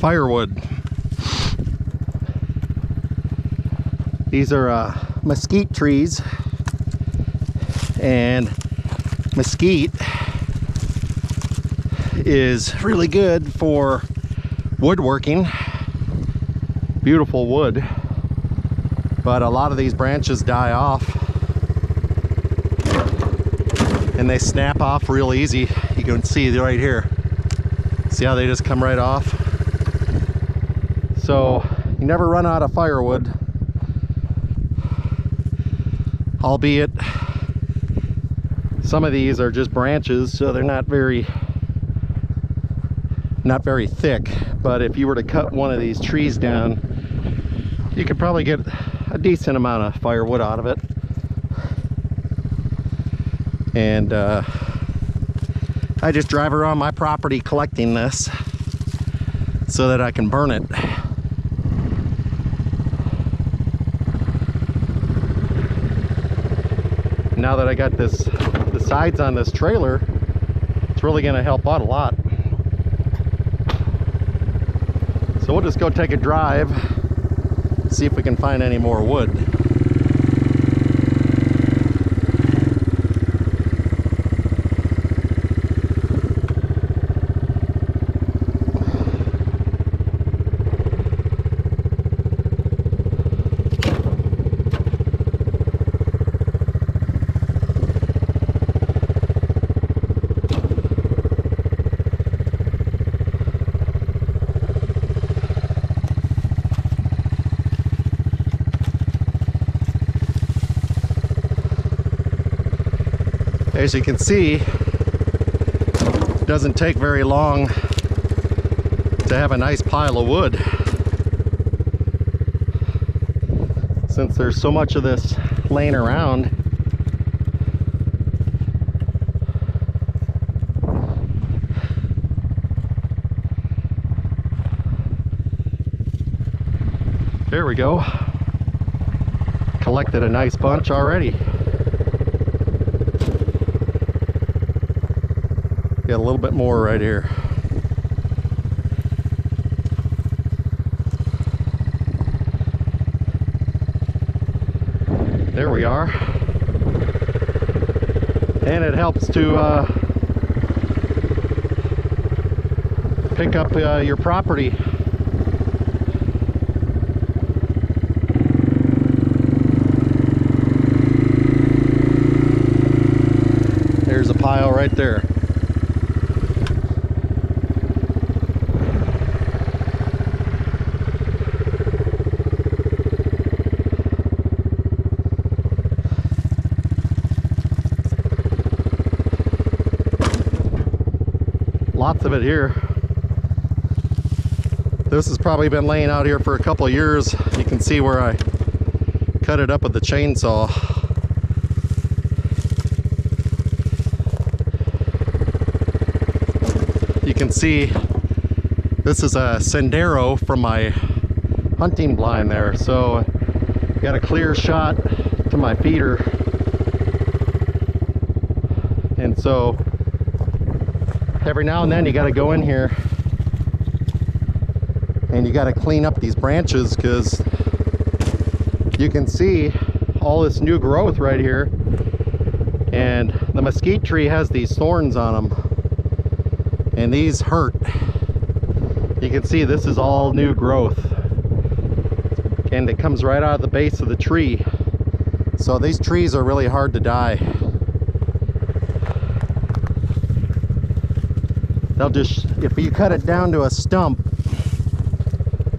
firewood. These are mesquite trees, and mesquite is really good for woodworking. Beautiful wood, but a lot of these branches die off and they snap off real easy. You can see right here. See how they just come right off? So you never run out of firewood, albeit some of these are just branches, so they're not very thick. But if you were to cut one of these trees down, you could probably get a decent amount of firewood out of it. And I just drive around my property collecting this so that I can burn it. Now that I got the sides on this trailer, it's really going to help out a lot. So we'll just go take a drive, see if we can find any more wood. As you can see, it doesn't take very long to have a nice pile of wood. Since there's so much of this laying around, there we go. Collected a nice bunch already. Got a little bit more right here. There we are. And it helps to pick up your property. There's a pile right there. Lots of it here. This has probably been laying out here for a couple of years. You can see where I cut it up with the chainsaw. You can see this is a sendero from my hunting blind there, so got a clear shot to my feeder, and so every now and then you got to go in here and you got to clean up these branches, because you can see all this new growth right here, and the mesquite tree has these thorns on them and these hurt. You can see this is all new growth and it comes right out of the base of the tree. So these trees are really hard to die. They'll just, if you cut it down to a stump,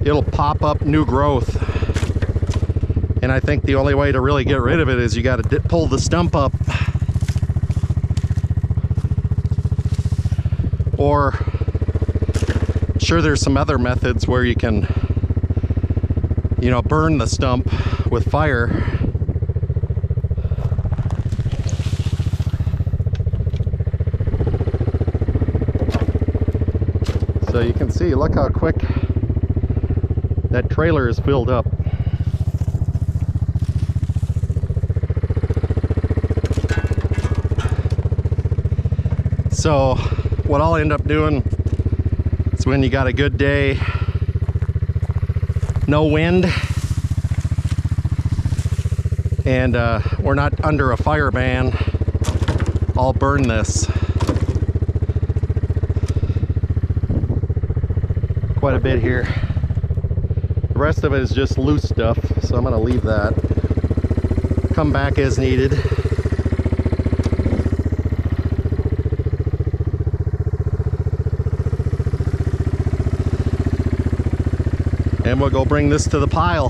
it'll pop up new growth. And I think the only way to really get rid of it is you got to pull the stump up. Or, sure, there's some other methods where you can, you know, burn the stump with fire. So you can see, look how quick that trailer is filled up. So what I'll end up doing is, when you got a good day no wind, and we're not under a fire ban, I'll burn this. Quite a bit here. The rest of it is just loose stuff, so I'm gonna leave that. Come back as needed. And we'll go bring this to the pile.